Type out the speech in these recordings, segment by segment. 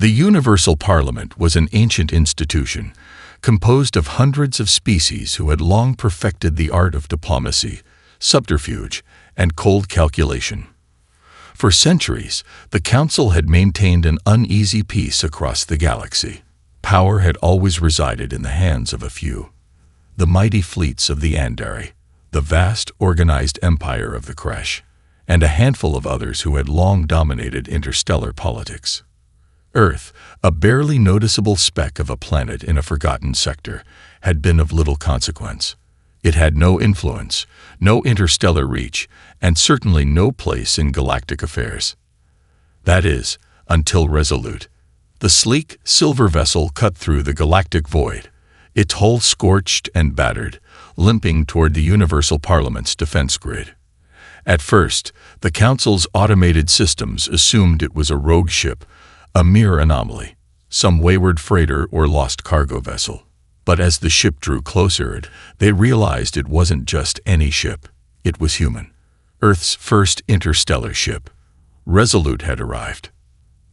The Universal Parliament was an ancient institution, composed of hundreds of species who had long perfected the art of diplomacy, subterfuge, and cold calculation. For centuries, the Council had maintained an uneasy peace across the galaxy. Power had always resided in the hands of a few. The mighty fleets of the Andari, the vast organized empire of the Kresh, and a handful of others who had long dominated interstellar politics. Earth, a barely noticeable speck of a planet in a forgotten sector, had been of little consequence. It had no influence, no interstellar reach, and certainly no place in galactic affairs. That is, until Resolute. The sleek, silver vessel cut through the galactic void, its hull scorched and battered, limping toward the Universal Parliament's defense grid. At first, the Council's automated systems assumed it was a rogue ship, a mere anomaly, some wayward freighter or lost cargo vessel. But as the ship drew closer, they realized it wasn't just any ship. It was human. Earth's first interstellar ship. Resolute had arrived.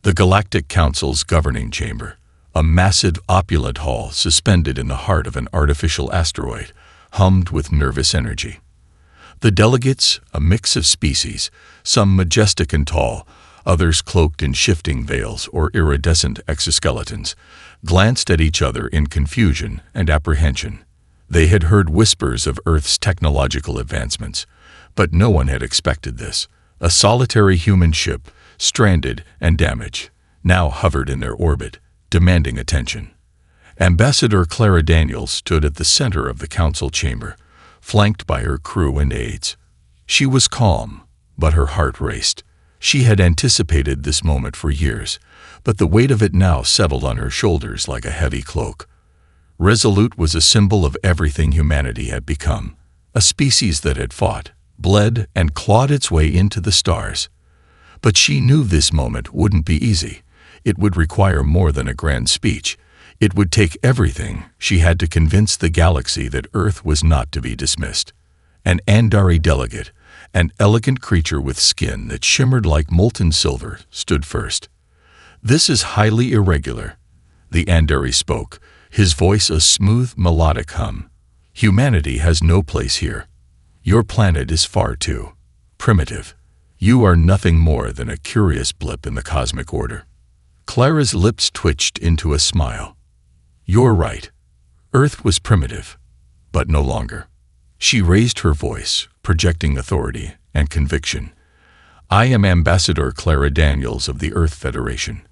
The Galactic Council's governing chamber, a massive, opulent hall suspended in the heart of an artificial asteroid, hummed with nervous energy. The delegates, a mix of species, some majestic and tall, others cloaked in shifting veils or iridescent exoskeletons, glanced at each other in confusion and apprehension. They had heard whispers of Earth's technological advancements, but no one had expected this. A solitary human ship, stranded and damaged, now hovered in their orbit, demanding attention. Ambassador Clara Daniels stood at the center of the council chamber, flanked by her crew and aides. She was calm, but her heart raced. She had anticipated this moment for years, but the weight of it now settled on her shoulders like a heavy cloak. Resolute was a symbol of everything humanity had become, a species that had fought, bled, and clawed its way into the stars. But she knew this moment wouldn't be easy. It would require more than a grand speech. It would take everything. She had to convince the galaxy that Earth was not to be dismissed. An Andari delegate, an elegant creature with skin that shimmered like molten silver, stood first. "This is highly irregular," the Andari spoke, his voice a smooth, melodic hum. "Humanity has no place here. Your planet is far too primitive. You are nothing more than a curious blip in the cosmic order." Clara's lips twitched into a smile. "You're right. Earth was primitive, but no longer." She raised her voice, projecting authority and conviction. "I am Ambassador Clara Daniels of the Earth Federation.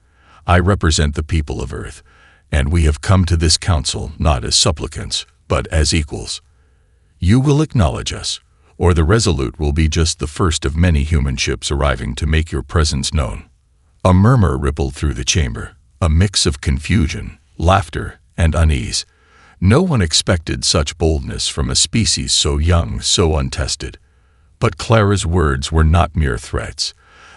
I represent the people of Earth, and we have come to this council not as supplicants, but as equals. You will acknowledge us, or the Resolute will be just the first of many human ships arriving to make your presence known." A murmur rippled through the chamber, a mix of confusion, laughter, and unease. No one expected such boldness from a species so young, so untested. But Clara's words were not mere threats.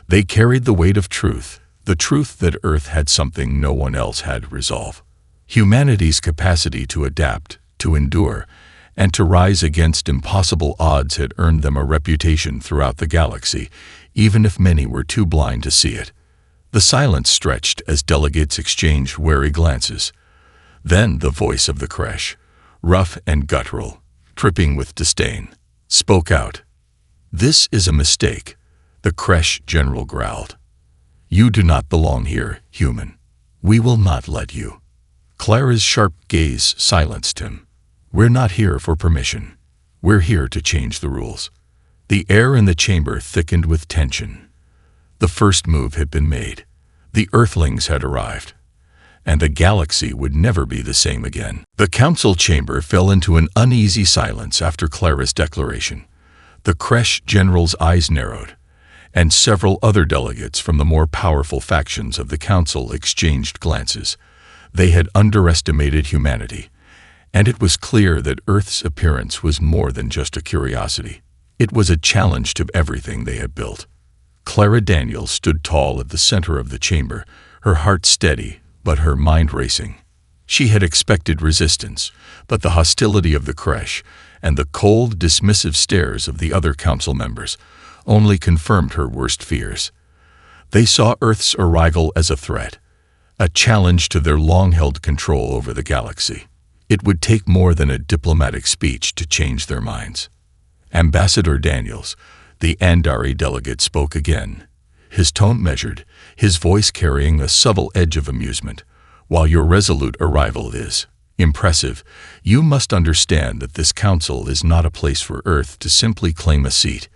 They carried the weight of truth, the truth that Earth had something no one else had: resolve. Humanity's capacity to adapt, to endure, and to rise against impossible odds had earned them a reputation throughout the galaxy, even if many were too blind to see it. The silence stretched as delegates exchanged wary glances. Then the voice of the Kresh, rough and guttural, dripping with disdain, spoke out. "This is a mistake," the Kresh general growled. "You do not belong here, human. We will not let you." Clara's sharp gaze silenced him. "We're not here for permission. We're here to change the rules." The air in the chamber thickened with tension. The first move had been made. The Earthlings had arrived, and the galaxy would never be the same again. The council chamber fell into an uneasy silence after Clara's declaration. The Kresh general's eyes narrowed, and several other delegates from the more powerful factions of the council exchanged glances. They had underestimated humanity, and it was clear that Earth's appearance was more than just a curiosity. It was a challenge to everything they had built. Clara Daniels stood tall at the center of the chamber, her heart steady, but her mind racing. She had expected resistance, but the hostility of the Kresh and the cold, dismissive stares of the other council members only confirmed her worst fears. They saw Earth's arrival as a threat, a challenge to their long-held control over the galaxy. It would take more than a diplomatic speech to change their minds. Ambassador Daniels, the Andari delegate, spoke again, his tone measured, his voice carrying a subtle edge of amusement. While your resolute arrival is impressive, you must understand that this council is not a place for Earth to simply claim a seat.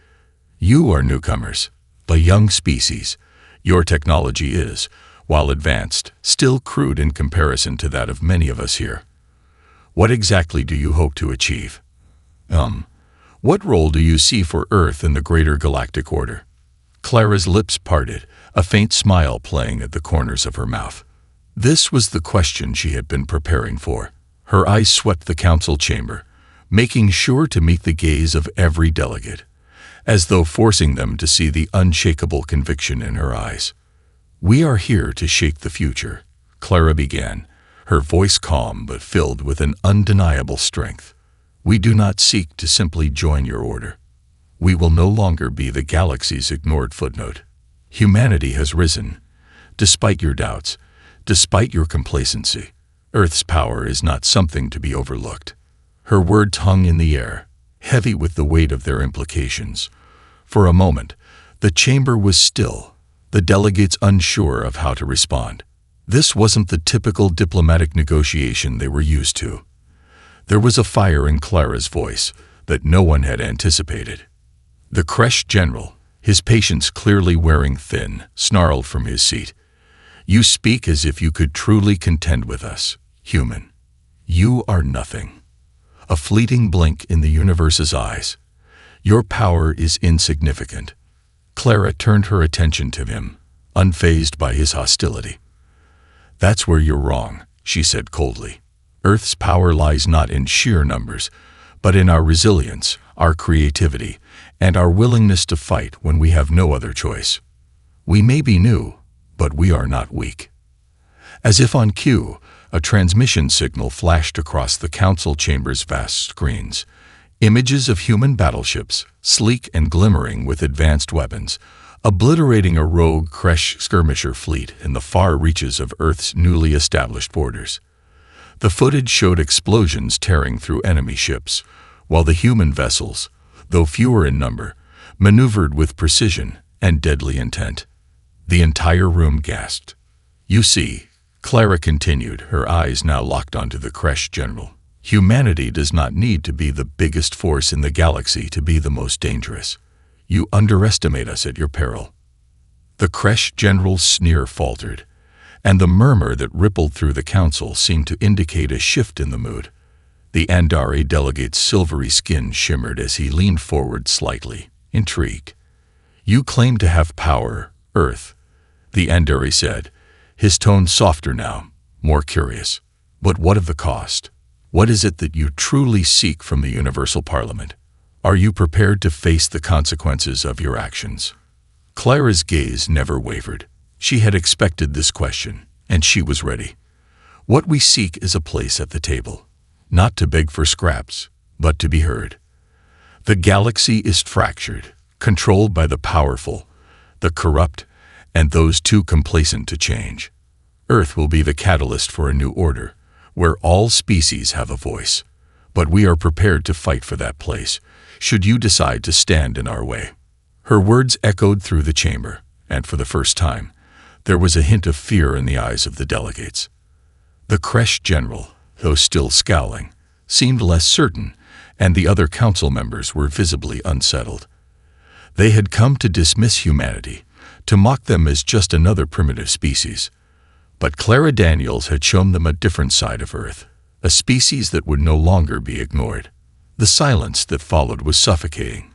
You are newcomers, a young species. Your technology is, while advanced, still crude in comparison to that of many of us here. What exactly do you hope to achieve? What role do you see for Earth in the greater galactic order? Clara's lips parted, a faint smile playing at the corners of her mouth. This was the question she had been preparing for. Her eyes swept the council chamber, making sure to meet the gaze of every delegate, as though forcing them to see the unshakable conviction in her eyes. "We are here to shape the future," Clara began, her voice calm but filled with an undeniable strength. "We do not seek to simply join your order. We will no longer be the galaxy's ignored footnote. Humanity has risen. Despite your doubts, despite your complacency, Earth's power is not something to be overlooked." Her words hung in the air, heavy with the weight of their implications. For a moment, the chamber was still, the delegates unsure of how to respond. This wasn't the typical diplomatic negotiation they were used to. There was a fire in Clara's voice that no one had anticipated. The Kresh general, his patience clearly wearing thin, snarled from his seat. "You speak as if you could truly contend with us, human. You are nothing. A fleeting blink in the universe's eyes. Your power is insignificant." Clara turned her attention to him, unfazed by his hostility. "That's where you're wrong," she said coldly. "Earth's power lies not in sheer numbers, but in our resilience, our creativity, and our willingness to fight when we have no other choice. We may be new, but we are not weak." As if on cue, a transmission signal flashed across the council chamber's vast screens. Images of human battleships, sleek and glimmering with advanced weapons, obliterating a rogue Kresh skirmisher fleet in the far reaches of Earth's newly established borders. The footage showed explosions tearing through enemy ships, while the human vessels, though fewer in number, maneuvered with precision and deadly intent. The entire room gasped. "You see," Clara continued, her eyes now locked onto the Kresh general, "humanity does not need to be the biggest force in the galaxy to be the most dangerous. You underestimate us at your peril." The Kresh general's sneer faltered, and the murmur that rippled through the council seemed to indicate a shift in the mood. The Andari delegate's silvery skin shimmered as he leaned forward slightly, intrigued. "You claim to have power, Earth," the Andari said, his tone softer now, more curious. "But what of the cost? What is it that you truly seek from the Universal Parliament? Are you prepared to face the consequences of your actions?" Clara's gaze never wavered. She had expected this question, and she was ready. "What we seek is a place at the table, not to beg for scraps, but to be heard. The galaxy is fractured, controlled by the powerful, the corrupt, and those too complacent to change. Earth will be the catalyst for a new order, where all species have a voice, but we are prepared to fight for that place, should you decide to stand in our way." Her words echoed through the chamber, and for the first time, there was a hint of fear in the eyes of the delegates. The Kresh general, though still scowling, seemed less certain, and the other council members were visibly unsettled. They had come to dismiss humanity, to mock them as just another primitive species. But Clara Daniels had shown them a different side of Earth, a species that would no longer be ignored. The silence that followed was suffocating.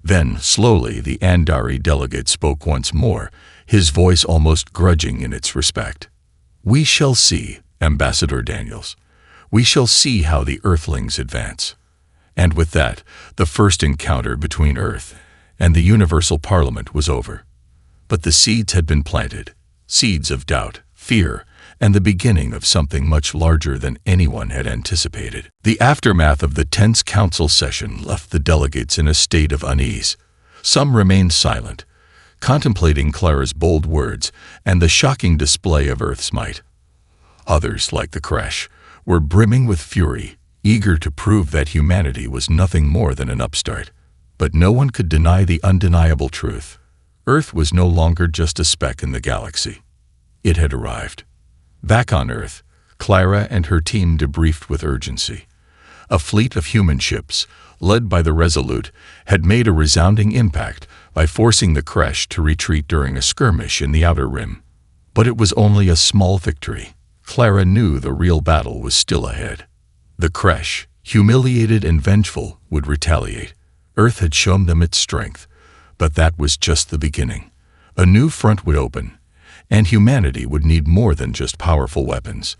Then, slowly, the Andari delegate spoke once more, his voice almost grudging in its respect. "We shall see, Ambassador Daniels. We shall see how the Earthlings advance." And with that, the first encounter between Earth and the Universal Parliament was over. But the seeds had been planted, seeds of doubt, fear, and the beginning of something much larger than anyone had anticipated. The aftermath of the tense council session left the delegates in a state of unease. Some remained silent, contemplating Clara's bold words and the shocking display of Earth's might. Others, like the Kresh, were brimming with fury, eager to prove that humanity was nothing more than an upstart. But no one could deny the undeniable truth. Earth was no longer just a speck in the galaxy. It had arrived. Back on Earth, Clara and her team debriefed with urgency. A fleet of human ships, led by the Resolute, had made a resounding impact by forcing the Kresh to retreat during a skirmish in the Outer Rim. But it was only a small victory. Clara knew the real battle was still ahead. The Kresh, humiliated and vengeful, would retaliate. Earth had shown them its strength, but that was just the beginning. A new front would open, and humanity would need more than just powerful weapons.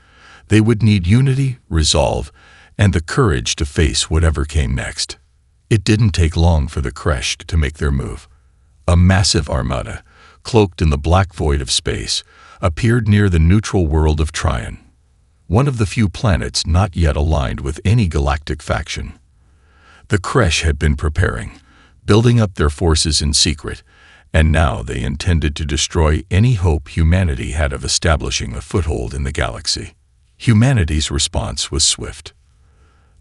They would need unity, resolve, and the courage to face whatever came next. It didn't take long for the Kresh to make their move. A massive armada, cloaked in the black void of space, appeared near the neutral world of Tryon, one of the few planets not yet aligned with any galactic faction. The Kresh had been preparing, building up their forces in secret, and now they intended to destroy any hope humanity had of establishing a foothold in the galaxy. Humanity's response was swift.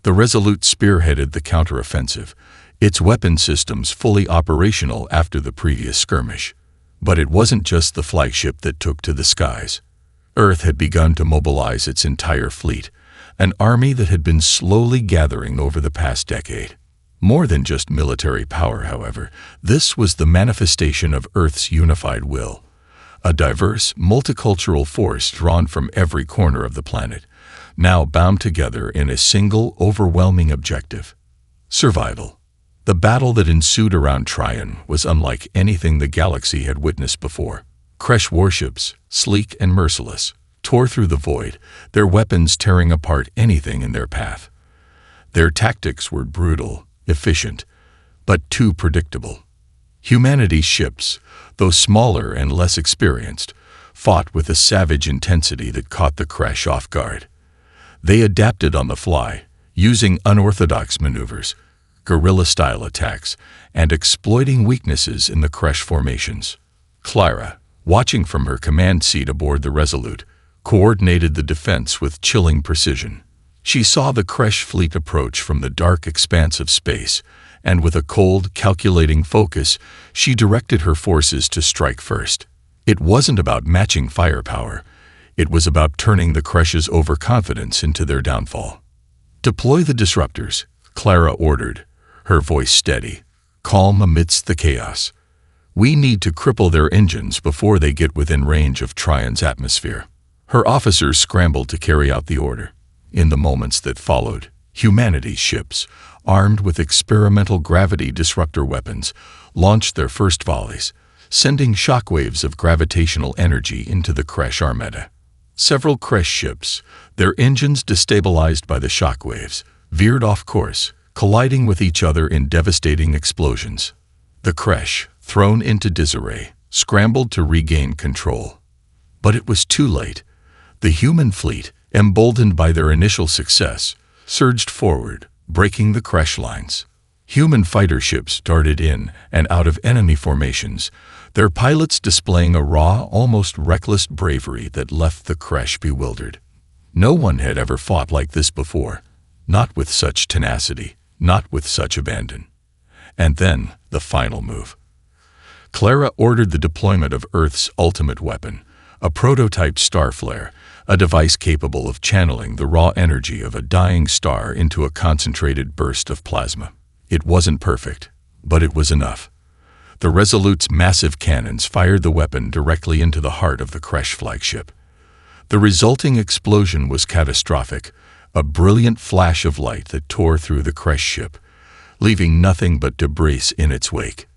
The Resolute spearheaded the counteroffensive, its weapon systems fully operational after the previous skirmish. But it wasn't just the flagship that took to the skies. Earth had begun to mobilize its entire fleet, an army that had been slowly gathering over the past decade. More than just military power, however, this was the manifestation of Earth's unified will. A diverse, multicultural force drawn from every corner of the planet, now bound together in a single, overwhelming objective: survival. The battle that ensued around Tryon was unlike anything the galaxy had witnessed before. Kresh warships, sleek and merciless, tore through the void, their weapons tearing apart anything in their path. Their tactics were brutal, efficient, but too predictable. Humanity's ships, though smaller and less experienced, fought with a savage intensity that caught the Kresh off guard. They adapted on the fly, using unorthodox maneuvers, guerrilla-style attacks, and exploiting weaknesses in the Kresh formations. Clara, watching from her command seat aboard the Resolute, coordinated the defense with chilling precision. She saw the Kresh fleet approach from the dark expanse of space, and with a cold, calculating focus, she directed her forces to strike first. It wasn't about matching firepower. It was about turning the Kresh's overconfidence into their downfall. "Deploy the disruptors," Clara ordered, her voice steady, calm amidst the chaos. "We need to cripple their engines before they get within range of Tryon's atmosphere." Her officers scrambled to carry out the order. In the moments that followed, humanity's ships, armed with experimental gravity disruptor weapons, launched their first volleys, sending shockwaves of gravitational energy into the Kresh armada. Several Kresh ships, their engines destabilized by the shockwaves, veered off course, colliding with each other in devastating explosions. The Kresh, thrown into disarray, scrambled to regain control. But it was too late. The human fleet, emboldened by their initial success, surged forward, breaking the Kresh lines. Human fighter ships darted in and out of enemy formations, their pilots displaying a raw, almost reckless bravery that left the Kresh bewildered. No one had ever fought like this before, not with such tenacity, not with such abandon. And then, the final move. Clara ordered the deployment of Earth's ultimate weapon, a prototype star flare, a device capable of channeling the raw energy of a dying star into a concentrated burst of plasma. It wasn't perfect, but it was enough. The Resolute's massive cannons fired the weapon directly into the heart of the Kresh flagship. The resulting explosion was catastrophic, a brilliant flash of light that tore through the Kresh ship, leaving nothing but debris in its wake.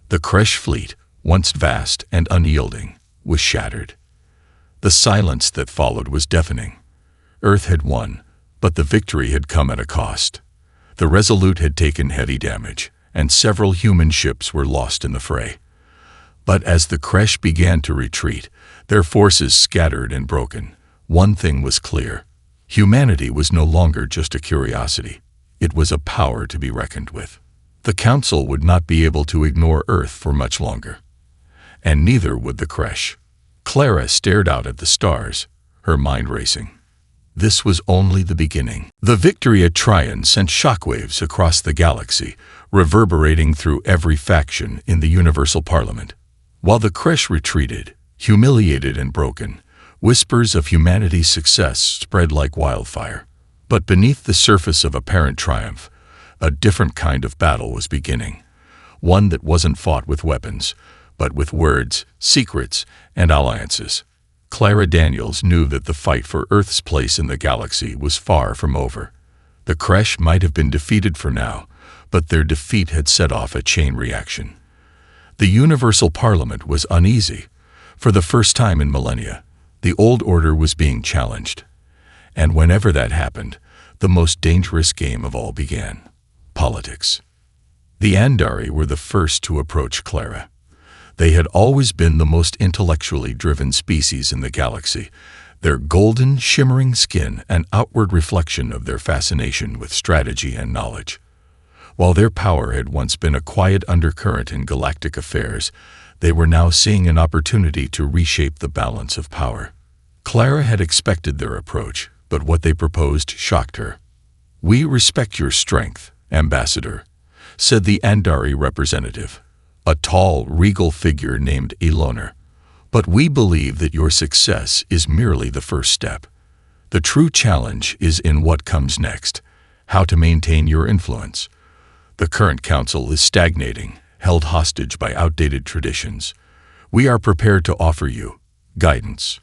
The Kresh fleet, once vast and unyielding, was shattered. The silence that followed was deafening. Earth had won, but the victory had come at a cost. The Resolute had taken heavy damage, and several human ships were lost in the fray. But as the Kresh began to retreat, their forces scattered and broken, one thing was clear. Humanity was no longer just a curiosity. It was a power to be reckoned with. The Council would not be able to ignore Earth for much longer. and neither would the creche. Clara stared out at the stars, her mind racing. This was only the beginning. The victory at Tryon sent shockwaves across the galaxy, reverberating through every faction in the Universal Parliament. While the creche retreated, humiliated and broken, whispers of humanity's success spread like wildfire. But beneath the surface of apparent triumph, a different kind of battle was beginning. One that wasn't fought with weapons, but with words, secrets, and alliances. Clara Daniels knew that the fight for Earth's place in the galaxy was far from over. The creche might have been defeated for now, but their defeat had set off a chain reaction. The Universal Parliament was uneasy. For the first time in millennia, the old order was being challenged. And whenever that happened, the most dangerous game of all began: politics. The Andari were the first to approach Clara. They had always been the most intellectually driven species in the galaxy, their golden, shimmering skin an outward reflection of their fascination with strategy and knowledge. While their power had once been a quiet undercurrent in galactic affairs, they were now seeing an opportunity to reshape the balance of power. Clara had expected their approach, but what they proposed shocked her. "We respect your strength, Ambassador," said the Andari representative, a tall, regal figure named Eloner. "But we believe that your success is merely the first step. The true challenge is in what comes next, how to maintain your influence. The current council is stagnating, held hostage by outdated traditions. We are prepared to offer you guidance."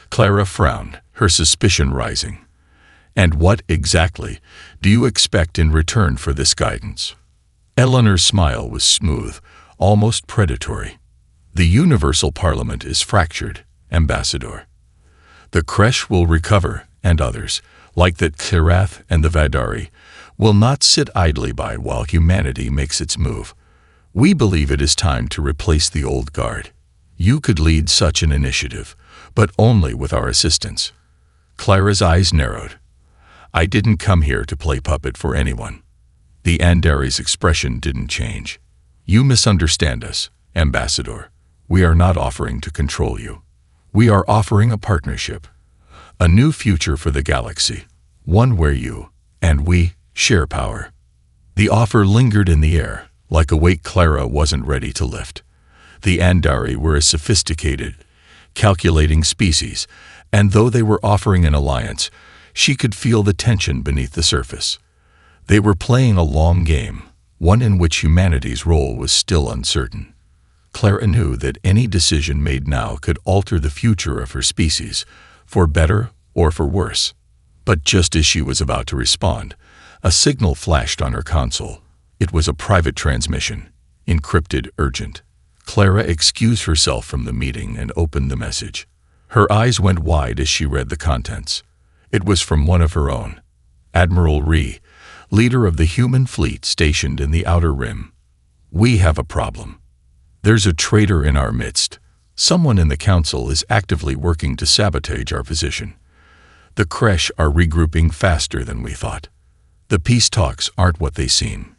Clara frowned, her suspicion rising. "And what exactly do you expect in return for this guidance?" Eleanor's smile was smooth, almost predatory. "The Universal Parliament is fractured, Ambassador. The creche will recover, and others, like the Kirath and the Vadari, will not sit idly by while humanity makes its move. We believe it is time to replace the old guard. You could lead such an initiative, but only with our assistance." Clara's eyes narrowed. "I didn't come here to play puppet for anyone." The Andari's expression didn't change. "You misunderstand us, Ambassador. We are not offering to control you. We are offering a partnership, a new future for the galaxy, one where you and we share power." The offer lingered in the air, like a weight Clara wasn't ready to lift. The Andari were a sophisticated, calculating species, and though they were offering an alliance, she could feel the tension beneath the surface. They were playing a long game, one in which humanity's role was still uncertain. Clara knew that any decision made now could alter the future of her species, for better or for worse. But just as she was about to respond, a signal flashed on her console. It was a private transmission, encrypted, urgent. Clara excused herself from the meeting and opened the message. Her eyes went wide as she read the contents. It was from one of her own, Admiral Ree, leader of the human fleet stationed in the Outer Rim. "We have a problem. There's a traitor in our midst. Someone in the council is actively working to sabotage our position. The creche are regrouping faster than we thought. The peace talks aren't what they seem."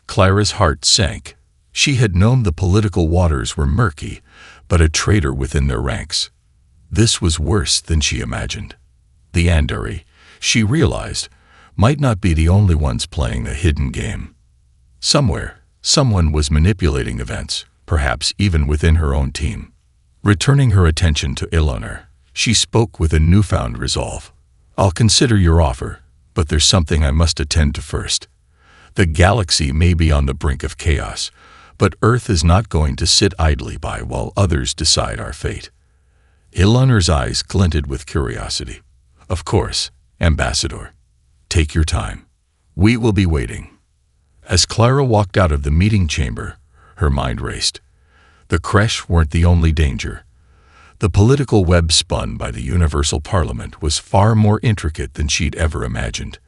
Clara's heart sank. She had known the political waters were murky, but a traitor within their ranks. This was worse than she imagined. The Andari, she realized, might not be the only ones playing a hidden game. Somewhere, someone was manipulating events, perhaps even within her own team. Returning her attention to Eleanor, she spoke with a newfound resolve. "I'll consider your offer, but there's something I must attend to first. The galaxy may be on the brink of chaos, but Earth is not going to sit idly by while others decide our fate." Eleanor's eyes glinted with curiosity. "Of course, Ambassador. Take your time. We will be waiting." As Clara walked out of the meeting chamber, her mind raced. The creche weren't the only danger. The political web spun by the Universal Parliament was far more intricate than she'd ever imagined.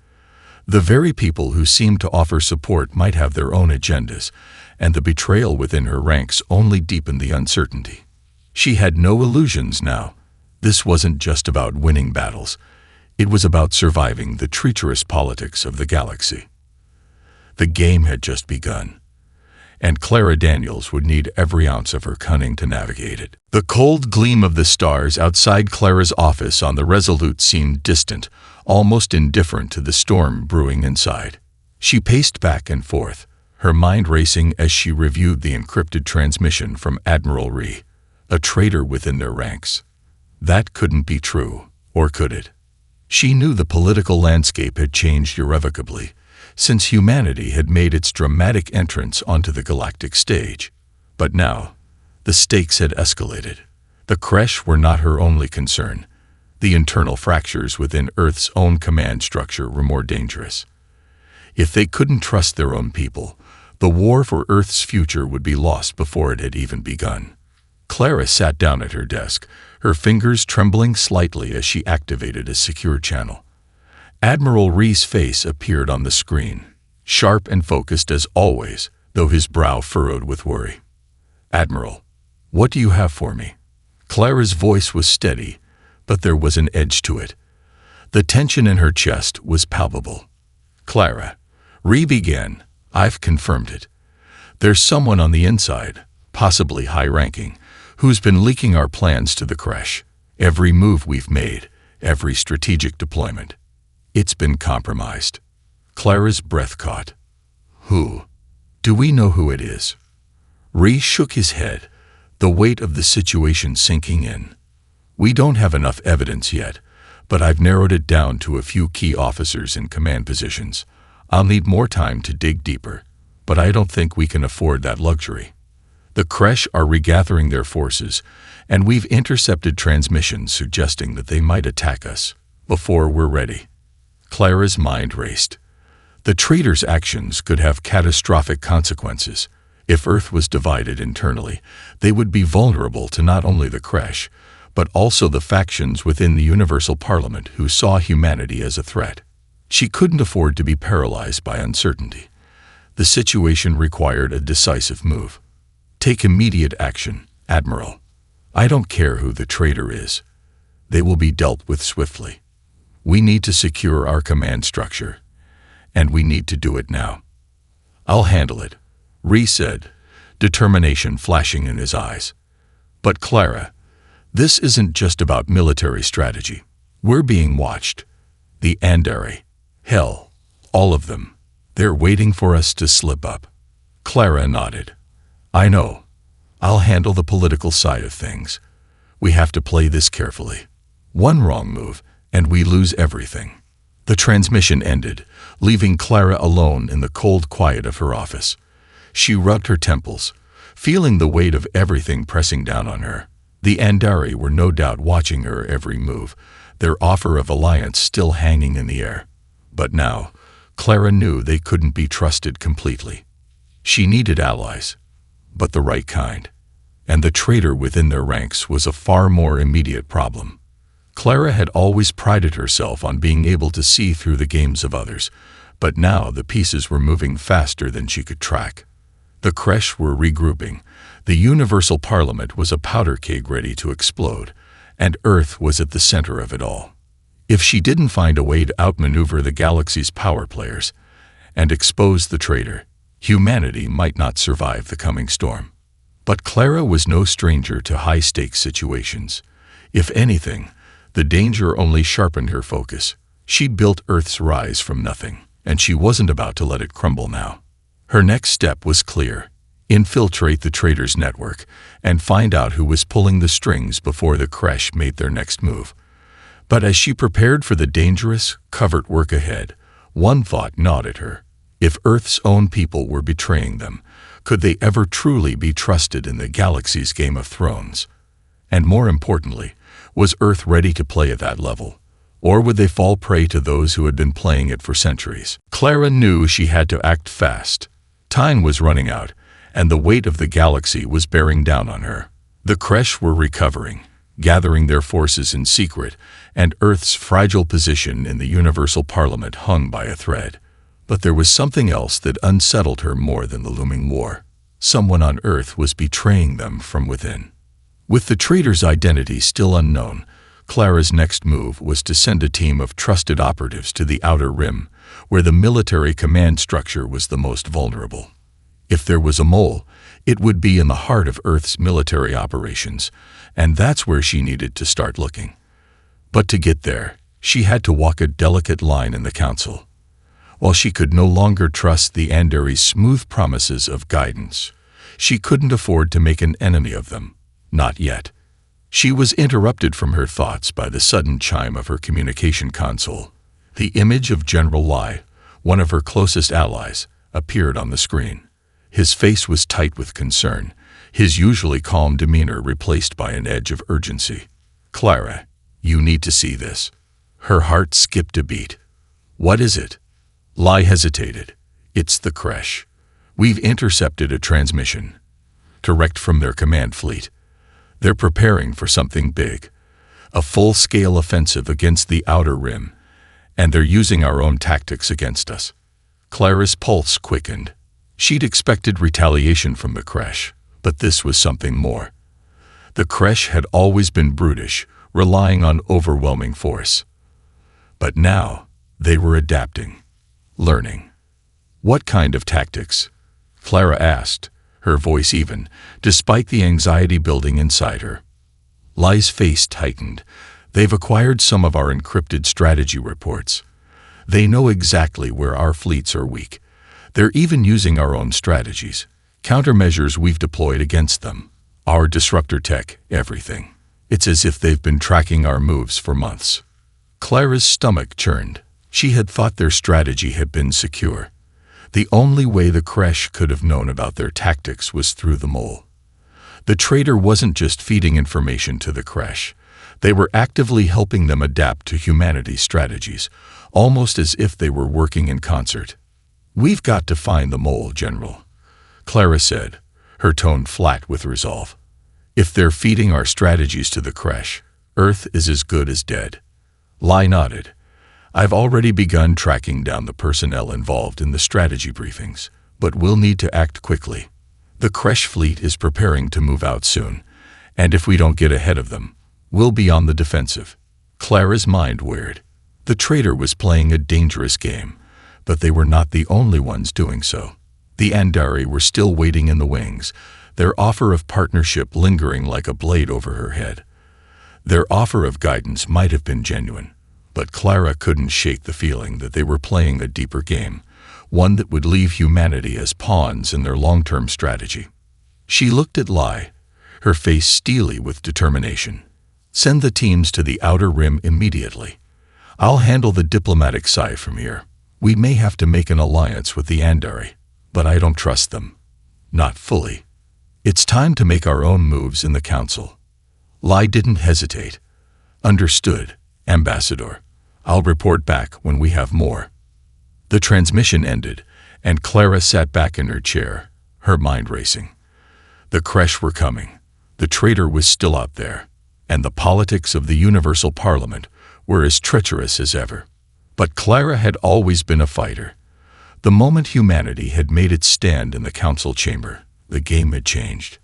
The very people who seemed to offer support might have their own agendas, and the betrayal within her ranks only deepened the uncertainty. She had no illusions now. This wasn't just about winning battles. It was about surviving the treacherous politics of the galaxy. The game had just begun. and Clara Daniels would need every ounce of her cunning to navigate it. The cold gleam of the stars outside Clara's office on the Resolute seemed distant, almost indifferent to the storm brewing inside. She paced back and forth, her mind racing as she reviewed the encrypted transmission from Admiral Rhee, a traitor within their ranks. That couldn't be true, or could it? She knew the political landscape had changed irrevocably, since humanity had made its dramatic entrance onto the galactic stage. But now, the stakes had escalated. The Kresh were not her only concern. The internal fractures within Earth's own command structure were more dangerous. If they couldn't trust their own people, the war for Earth's future would be lost before it had even begun. Clara sat down at her desk, her fingers trembling slightly as she activated a secure channel. Admiral Rhee's face appeared on the screen, sharp and focused as always, though his brow furrowed with worry. "Admiral, what do you have for me?" Clara's voice was steady, but there was an edge to it. The tension in her chest was palpable. "Clara," Rhee began, "I've confirmed it. There's someone on the inside, possibly high-ranking, who's been leaking our plans to the Kresh. Every move we've made, every strategic deployment. It's been compromised." Clara's breath caught. "Who? Do we know who it is?" Rhee shook his head, the weight of the situation sinking in. "We don't have enough evidence yet, but I've narrowed it down to a few key officers in command positions. I'll need more time to dig deeper, but I don't think we can afford that luxury. The Kresh are regathering their forces, and we've intercepted transmissions suggesting that they might attack us before we're ready." Clara's mind raced. The traitors' actions could have catastrophic consequences. If Earth was divided internally, they would be vulnerable to not only the Kresh, but also the factions within the Universal Parliament who saw humanity as a threat. She couldn't afford to be paralyzed by uncertainty. The situation required a decisive move. "Take immediate action, Admiral. I don't care who the traitor is. They will be dealt with swiftly. We need to secure our command structure, and we need to do it now." "I'll handle it," Rhee said, determination flashing in his eyes. "But Clara, this isn't just about military strategy. We're being watched. The Andari, hell, all of them. They're waiting for us to slip up." Clara nodded. "I know. I'll handle the political side of things. We have to play this carefully. One wrong move, and we lose everything." The transmission ended, leaving Clara alone in the cold quiet of her office. She rubbed her temples, feeling the weight of everything pressing down on her. The Andari were no doubt watching her every move, their offer of alliance still hanging in the air. But now, Clara knew they couldn't be trusted completely. She needed allies, but the right kind. And the traitor within their ranks was a far more immediate problem. Clara had always prided herself on being able to see through the games of others, but now the pieces were moving faster than she could track. The Kresh were regrouping, the Universal Parliament was a powder keg ready to explode, and Earth was at the center of it all. If she didn't find a way to outmaneuver the galaxy's power players and expose the traitor, humanity might not survive the coming storm. But Clara was no stranger to high-stakes situations. If anything, the danger only sharpened her focus. She'd built Earth's rise from nothing, and she wasn't about to let it crumble now. Her next step was clear: infiltrate the traitors' network and find out who was pulling the strings before the Kresh made their next move. But as she prepared for the dangerous, covert work ahead, one thought gnawed at her. If Earth's own people were betraying them, could they ever truly be trusted in the galaxy's Game of Thrones? And more importantly, was Earth ready to play at that level? Or would they fall prey to those who had been playing it for centuries? Clara knew she had to act fast. Time was running out, and the weight of the galaxy was bearing down on her. The Kresh were recovering, gathering their forces in secret, and Earth's fragile position in the Universal Parliament hung by a thread. But there was something else that unsettled her more than the looming war. Someone on Earth was betraying them from within. With the traitor's identity still unknown, Clara's next move was to send a team of trusted operatives to the Outer Rim, where the military command structure was the most vulnerable. If there was a mole, it would be in the heart of Earth's military operations, and that's where she needed to start looking. But to get there, she had to walk a delicate line in the council. While she could no longer trust the Andari's smooth promises of guidance, she couldn't afford to make an enemy of them. Not yet. She was interrupted from her thoughts by the sudden chime of her communication console. The image of General Lai, one of her closest allies, appeared on the screen. His face was tight with concern, his usually calm demeanor replaced by an edge of urgency. "Clara, you need to see this." Her heart skipped a beat. "What is it?" Lai hesitated. "It's the Kresh. We've intercepted a transmission. Direct from their command fleet. They're preparing for something big. A full-scale offensive against the Outer Rim. And they're using our own tactics against us." Clara's pulse quickened. She'd expected retaliation from the Kresh, but this was something more. The Kresh had always been brutish, relying on overwhelming force. But now, they were adapting, learning. "What kind of tactics?" Clara asked, her voice even, despite the anxiety building inside her. Lai's face tightened. "They've acquired some of our encrypted strategy reports. They know exactly where our fleets are weak. They're even using our own strategies, countermeasures we've deployed against them. Our disruptor tech, everything. It's as if they've been tracking our moves for months." Clara's stomach churned. She had thought their strategy had been secure. The only way the Kresh could have known about their tactics was through the mole. The traitor wasn't just feeding information to the Kresh. They were actively helping them adapt to humanity's strategies, almost as if they were working in concert. "We've got to find the mole, General," Clara said, her tone flat with resolve. "If they're feeding our strategies to the Kresh, Earth is as good as dead." Lai nodded. "I've already begun tracking down the personnel involved in the strategy briefings, but we'll need to act quickly. The Kresh fleet is preparing to move out soon, and if we don't get ahead of them, we'll be on the defensive." Clara's mind whirred. The traitor was playing a dangerous game, but they were not the only ones doing so. The Andari were still waiting in the wings, their offer of partnership lingering like a blade over her head. Their offer of guidance might have been genuine, but Clara couldn't shake the feeling that they were playing a deeper game, one that would leave humanity as pawns in their long-term strategy. She looked at Lai, her face steely with determination. "Send the teams to the Outer Rim immediately. I'll handle the diplomatic side from here. We may have to make an alliance with the Andari, but I don't trust them. Not fully. It's time to make our own moves in the council." Lai didn't hesitate. "Understood, Ambassador. I'll report back when we have more." The transmission ended, and Clara sat back in her chair, her mind racing. The Kresh were coming. The traitor was still out there, and the politics of the Universal Parliament were as treacherous as ever. But Clara had always been a fighter. The moment humanity had made its stand in the council chamber, the game had changed.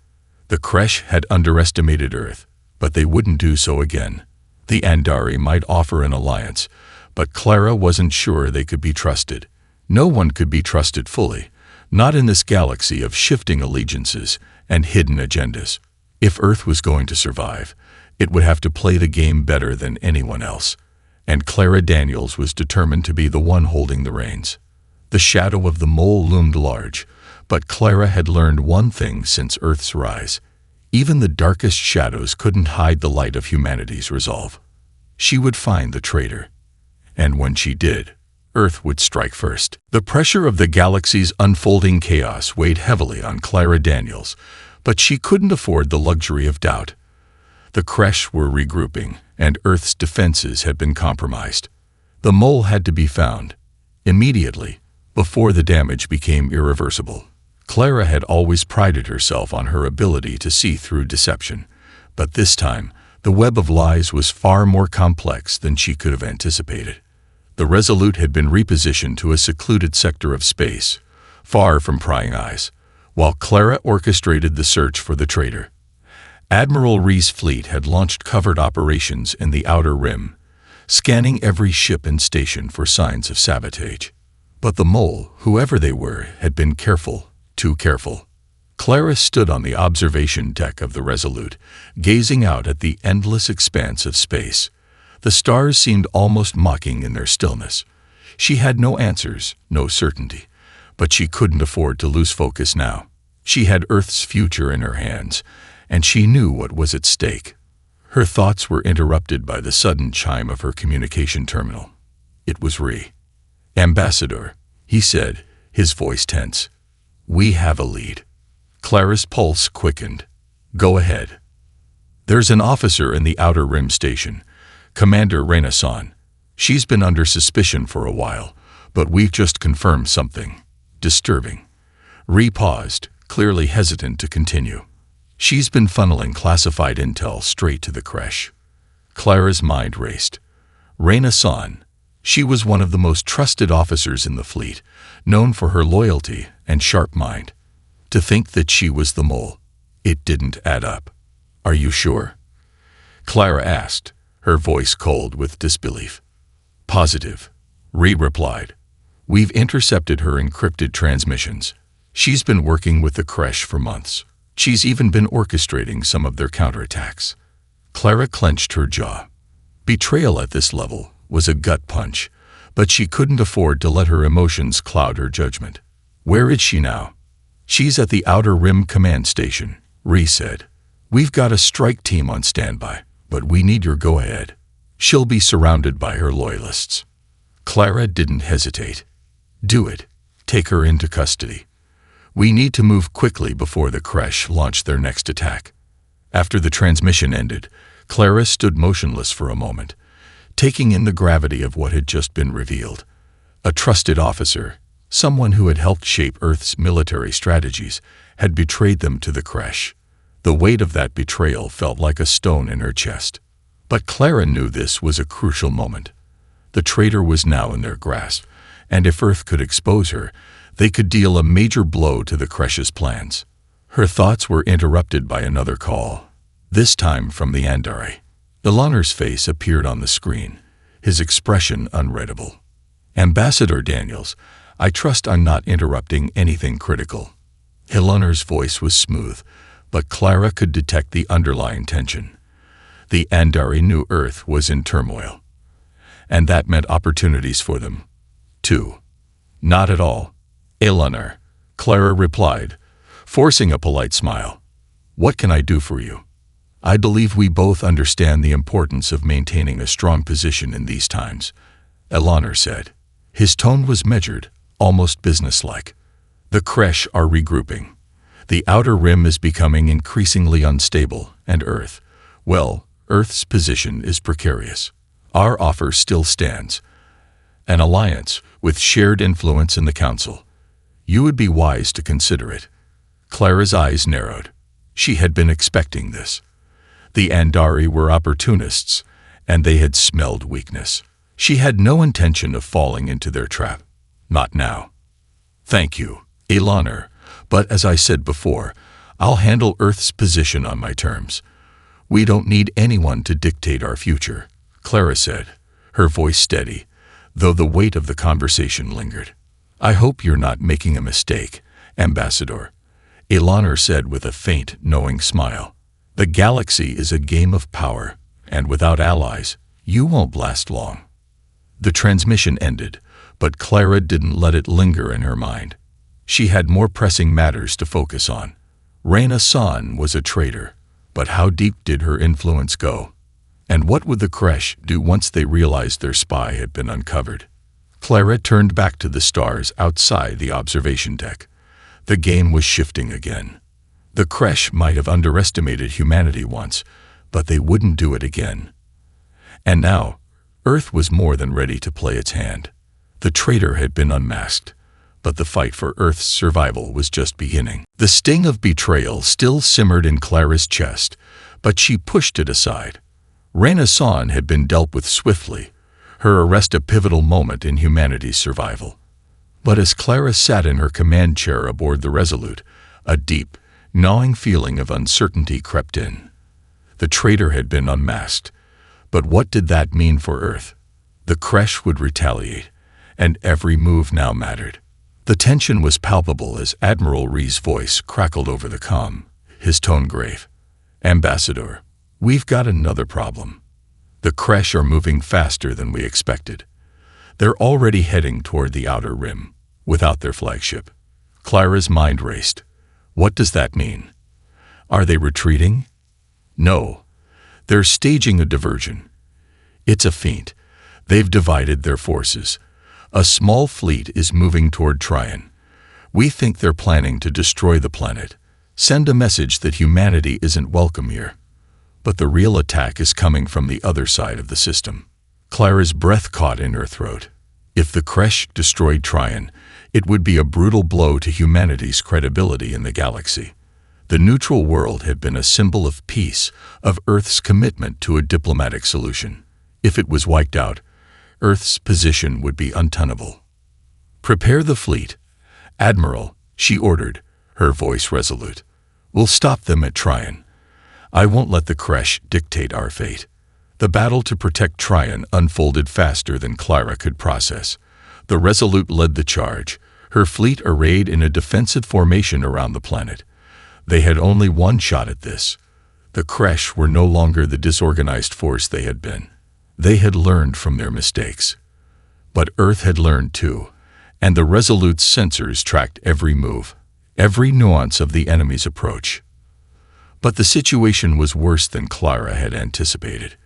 The Kresh had underestimated Earth, but they wouldn't do so again. The Andari might offer an alliance, but Clara wasn't sure they could be trusted. No one could be trusted fully, not in this galaxy of shifting allegiances and hidden agendas. If Earth was going to survive, it would have to play the game better than anyone else, and Clara Daniels was determined to be the one holding the reins. The shadow of the mole loomed large, but Clara had learned one thing since Earth's rise. Even the darkest shadows couldn't hide the light of humanity's resolve. She would find the traitor. And when she did, Earth would strike first. The pressure of the galaxy's unfolding chaos weighed heavily on Clara Daniels, but she couldn't afford the luxury of doubt. The Kresh were regrouping, and Earth's defenses had been compromised. The mole had to be found, immediately, before the damage became irreversible. Clara had always prided herself on her ability to see through deception, but this time, the web of lies was far more complex than she could have anticipated. The Resolute had been repositioned to a secluded sector of space, far from prying eyes, while Clara orchestrated the search for the traitor. Admiral Ree's fleet had launched covert operations in the Outer Rim, scanning every ship and station for signs of sabotage. But the mole, whoever they were, had been careful, too careful. Clara stood on the observation deck of the Resolute, gazing out at the endless expanse of space. The stars seemed almost mocking in their stillness. She had no answers, no certainty, but she couldn't afford to lose focus now. She had Earth's future in her hands, and she knew what was at stake. Her thoughts were interrupted by the sudden chime of her communication terminal. It was Ree. "Ambassador," he said, his voice tense. "We have a lead." Clara's pulse quickened. "Go ahead." "There's an officer in the Outer Rim Station, Commander Renaissance. She's been under suspicion for a while, but we've just confirmed something disturbing." Ree paused, clearly hesitant to continue. "She's been funneling classified intel straight to the creche." Clara's mind raced. Renaissance. She was one of the most trusted officers in the fleet, known for her loyalty and sharp mind. To think that she was the mole, it didn't add up. "Are you sure?" Clara asked, her voice cold with disbelief. "Positive," Ree replied. "We've intercepted her encrypted transmissions. She's been working with the creche for months. She's even been orchestrating some of their counterattacks." Clara clenched her jaw. Betrayal at this level was a gut punch, but she couldn't afford to let her emotions cloud her judgment. "Where is she now?" "She's at the Outer Rim Command Station," Ree said. "We've got a strike team on standby, but we need your go-ahead. She'll be surrounded by her loyalists." Clara didn't hesitate. "Do it. Take her into custody. We need to move quickly before the creche launch their next attack." After the transmission ended, Clara stood motionless for a moment, taking in the gravity of what had just been revealed. A trusted officer, someone who had helped shape Earth's military strategies, had betrayed them to the creche. The weight of that betrayal felt like a stone in her chest. But Clara knew this was a crucial moment. The traitor was now in their grasp, and if Earth could expose her, they could deal a major blow to the creche's plans. Her thoughts were interrupted by another call, this time from the Andari. Ilanor's face appeared on the screen, his expression unreadable. "Ambassador Daniels, I trust I'm not interrupting anything critical." Ilanor's voice was smooth, but Clara could detect the underlying tension. The Andari knew Earth was in turmoil, and that meant opportunities for them, too. "Not at all, Ilanor," Clara replied, forcing a polite smile. "What can I do for you?" "I believe we both understand the importance of maintaining a strong position in these times," Ilanor said. His tone was measured, almost businesslike. "The creche are regrouping. The Outer Rim is becoming increasingly unstable, and Earth's position is precarious. Our offer still stands. An alliance with shared influence in the Council. You would be wise to consider it." Clara's eyes narrowed. She had been expecting this. The Andari were opportunists, and they had smelled weakness. She had no intention of falling into their trap. Not now. "Thank you, Ilanor, but as I said before, I'll handle Earth's position on my terms. We don't need anyone to dictate our future," Clara said, her voice steady, though the weight of the conversation lingered. "I hope you're not making a mistake, Ambassador," Ilanor said with a faint, knowing smile. "The galaxy is a game of power, and without allies, you won't last long." The transmission ended, but Clara didn't let it linger in her mind. She had more pressing matters to focus on. Renaissance was a traitor, but how deep did her influence go? And what would the creche do once they realized their spy had been uncovered? Clara turned back to the stars outside the observation deck. The game was shifting again. The creche might have underestimated humanity once, but they wouldn't do it again. And now, Earth was more than ready to play its hand. The traitor had been unmasked, but the fight for Earth's survival was just beginning. The sting of betrayal still simmered in Clara's chest, but she pushed it aside. Renaissance had been dealt with swiftly, her arrest a pivotal moment in humanity's survival. But as Clara sat in her command chair aboard the Resolute, a deep, gnawing feeling of uncertainty crept in. The traitor had been unmasked, but what did that mean for Earth? The creche would retaliate, and every move now mattered. The tension was palpable as Admiral Ree's voice crackled over the comm, his tone grave. "Ambassador, we've got another problem. The Kresh are moving faster than we expected. They're already heading toward the outer rim, without their flagship." Clara's mind raced. What does that mean? Are they retreating? No. They're staging a diversion. It's a feint. They've divided their forces. A small fleet is moving toward Trion. We think they're planning to destroy the planet, send a message that humanity isn't welcome here. But the real attack is coming from the other side of the system. Clara's breath caught in her throat. If the Kresh destroyed Trion, it would be a brutal blow to humanity's credibility in the galaxy. The neutral world had been a symbol of peace, of Earth's commitment to a diplomatic solution. If it was wiped out, Earth's position would be untenable. "Prepare the fleet, Admiral," she ordered, her voice resolute. "We'll stop them at Trion. I won't let the Kresh dictate our fate." The battle to protect Trion unfolded faster than Clara could process. The Resolute led the charge, her fleet arrayed in a defensive formation around the planet. They had only one shot at this. The Kresh were no longer the disorganized force they had been. They had learned from their mistakes. But Earth had learned too, and the Resolute's sensors tracked every move, every nuance of the enemy's approach. But the situation was worse than Clara had anticipated.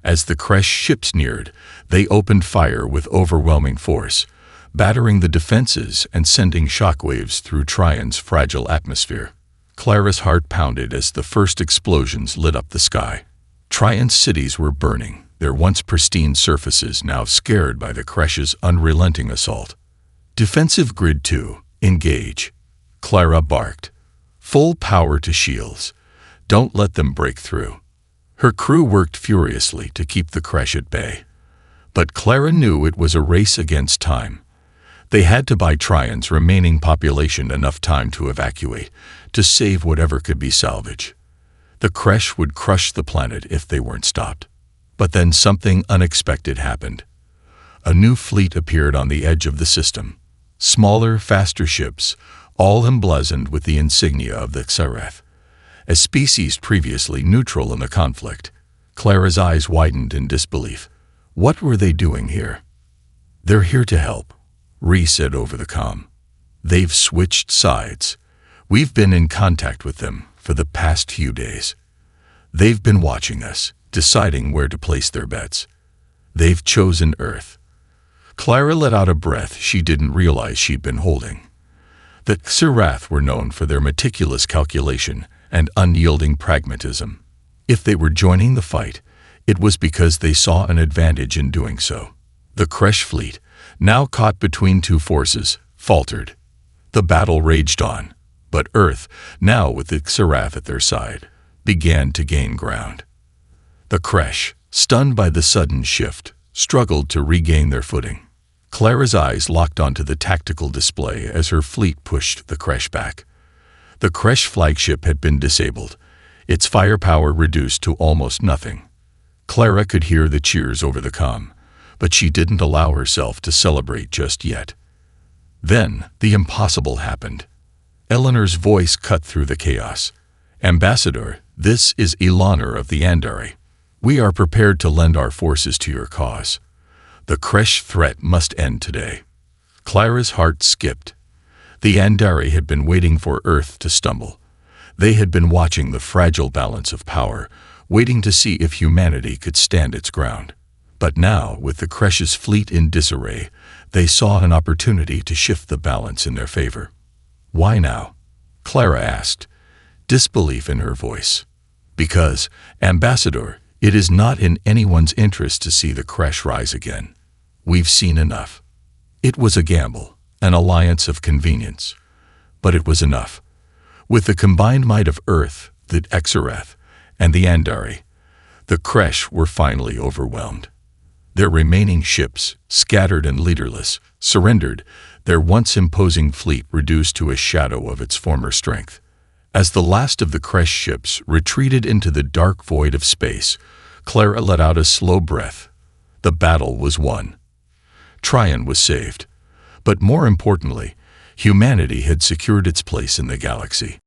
As the Kresh ships neared, they opened fire with overwhelming force, battering the defenses and sending shockwaves through Trion's fragile atmosphere. Clara's heart pounded as the first explosions lit up the sky. Trion's cities were burning, their once pristine surfaces now scared by the Kresh's unrelenting assault. "Defensive grid 2, engage," Clara barked. "Full power to shields. Don't let them break through." Her crew worked furiously to keep the Kresh at bay. But Clara knew it was a race against time. They had to buy Trion's remaining population enough time to evacuate, to save whatever could be salvaged. The Kresh would crush the planet if they weren't stopped. But then something unexpected happened. A new fleet appeared on the edge of the system. Smaller, faster ships, all emblazoned with the insignia of the Xerath. A species previously neutral in the conflict. Clara's eyes widened in disbelief. What were they doing here? "They're here to help," Ree said over the comm. "They've switched sides. We've been in contact with them for the past few days. They've been watching us, deciding where to place their bets. They've chosen Earth." Clara let out a breath she didn't realize she'd been holding. The Xerath were known for their meticulous calculation and unyielding pragmatism. If they were joining the fight, it was because they saw an advantage in doing so. The Kresh fleet, now caught between two forces, faltered. The battle raged on, but Earth, now with the Xerath at their side, began to gain ground. The Kresh, stunned by the sudden shift, struggled to regain their footing. Clara's eyes locked onto the tactical display as her fleet pushed the Kresh back. The Kresh flagship had been disabled, its firepower reduced to almost nothing. Clara could hear the cheers over the comm, but she didn't allow herself to celebrate just yet. Then, the impossible happened. Eleanor's voice cut through the chaos. "Ambassador, this is Eleanor of the Andari. We are prepared to lend our forces to your cause. The Kresh threat must end today." Clara's heart skipped. The Andari had been waiting for Earth to stumble. They had been watching the fragile balance of power, waiting to see if humanity could stand its ground. But now, with the Kresh's fleet in disarray, they saw an opportunity to shift the balance in their favor. "Why now?" Clara asked, disbelief in her voice. "Because, Ambassador, it is not in anyone's interest to see the Kresh rise again. We've seen enough." It was a gamble, an alliance of convenience. But it was enough. With the combined might of Earth, the Xerath, and the Andari, the Kresh were finally overwhelmed. Their remaining ships, scattered and leaderless, surrendered, their once imposing fleet reduced to a shadow of its former strength. As the last of the Kresh ships retreated into the dark void of space, Clara let out a slow breath. The battle was won. Trion was saved. But more importantly, Humanity had secured its place in the galaxy.